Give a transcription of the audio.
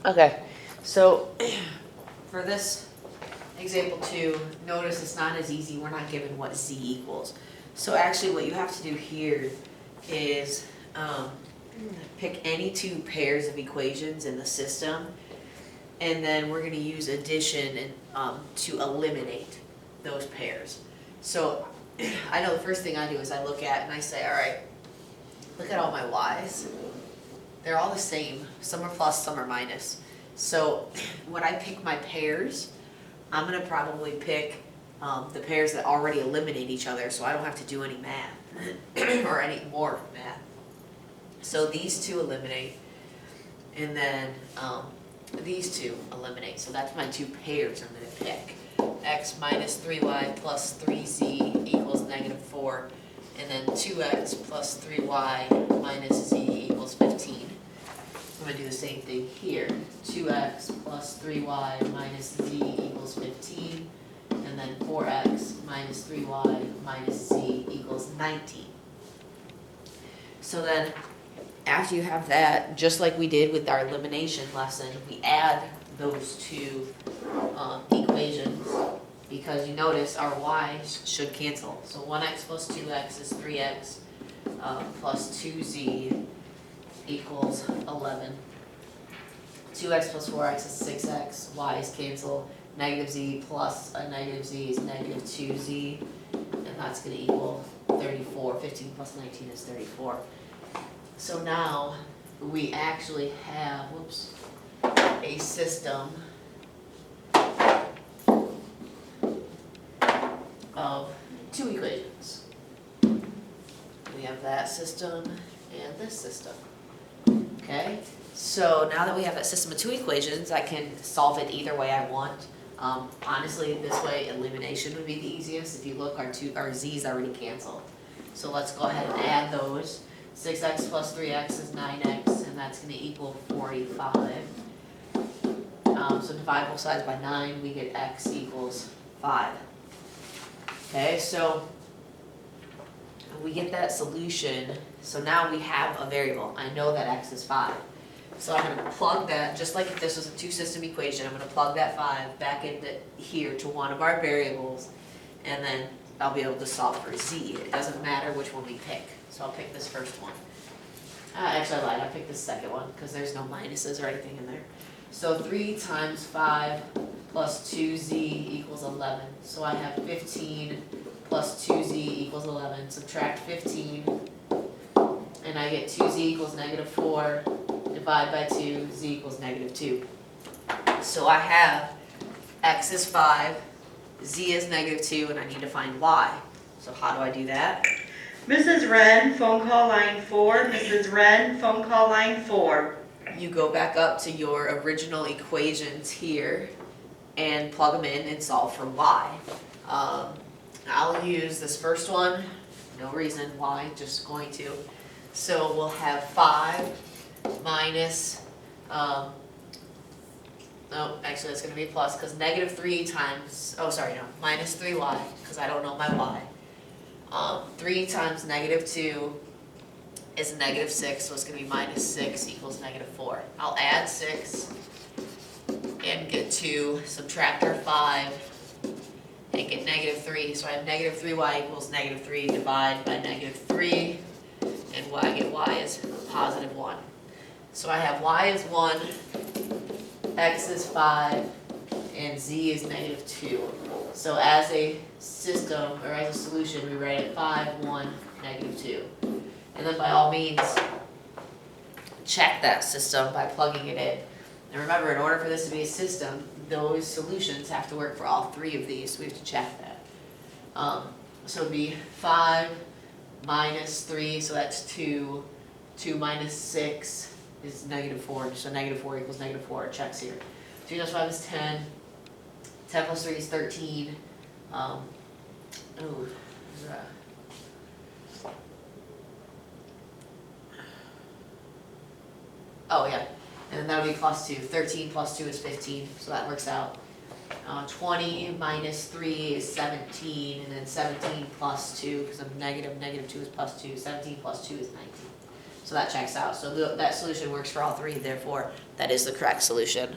Okay, so for this example 2, notice it's not as easy. We're not given what z equals. So actually what you have to do here is pick any 2 pairs of equations in the system, and then we're going to use addition and to eliminate those pairs. So I know the first thing I do is I look at and I say, all right, look at all my y's. They're all the same. Some are plus, some are minus. So when I pick my pairs, I'm going to probably pick the pairs that already eliminate each other, so I don't have to do any math or any more math. So these 2 eliminate, and then these 2 eliminate. So that's my 2 pairs I'm going to pick. X minus 3y plus 3z equals negative 4, and then 2x plus 3y minus z equals 15. I'm going to do the same thing here. 2x plus 3y minus z equals 15, and then 4x minus 3y minus z equals 19. So then, after you have that, just like we did with our elimination lesson, we add those 2 equations, because you notice our y's should cancel. So 1x plus 2x is 3x plus 2z equals 11. 2x plus 4x is 6x, y's cancel. Negative z plus a negative z is negative 2z, and that's going to equal 34. 15 plus 19 is 34. So now we actually have, a system of 2 equations. We have that system and this system. Okay, so now that we have that system of 2 equations, I can solve it either way I want. Honestly, this way elimination would be the easiest. If you look, our z's already canceled. So let's go ahead and add those. 6x plus 3x is 9x, and that's going to equal 45. So divide both sides by 9, we get x equals 5. Okay, so we get that solution. So now we have a variable. I know that x is 5. So I'm going to plug that, just like if this was a 2-system equation, I'm going to plug that 5 back into here to one of our variables, and then I'll be able to solve for z. It doesn't matter which one we pick. So I'll pick this first one. Actually, I lied. I picked this second one because there's no minuses or anything in there. So 3 times 5 plus 2z equals 11. So I have 15 plus 2z equals 11. Subtract 15, and I get 2z equals negative 4. Divide by 2, z equals negative 2. So I have x is 5, z is negative 2, and I need to find y. So how do I do that? Mrs. Wren, phone call line 4. Mrs. Wren, phone call line 4. You go back up to your original equations here and plug them in and solve for y. I'll use this first one. No reason why, just going to. So we'll have 5 minus, no, actually that's going to be a plus, because negative 3 times, minus 3y, because I don't know my y. 3 times negative 2 is negative 6, so it's going to be minus 6 equals negative 4. I'll add 6 and get 2, subtract our 5, and get negative 3. So I have negative 3y equals negative 3, divide by negative 3, and what I get y is positive 1. So I have y is 1, x is 5, and z is negative 2. So as a system, or as a solution, we write it 5, 1, negative 2. And then by all means, check that system by plugging it in. And remember, in order for this to be a system, those solutions have to work for all 3 of these, so we have to check that. So it would be 5 minus 3, so that's 2. 2 minus 6 is negative 4, so negative 4 equals negative 4, it checks here. 2 times 5 is 10. 10 plus 3 is 13. Oh yeah, and then that would be plus 2. 13 plus 2 is 15, so that works out. 20 minus 3 is 17, and then 17 plus 2, because I'm negative, negative 2 is plus 2. 17 plus 2 is 19. So that checks out. So that solution works for all three, therefore, that is the correct solution.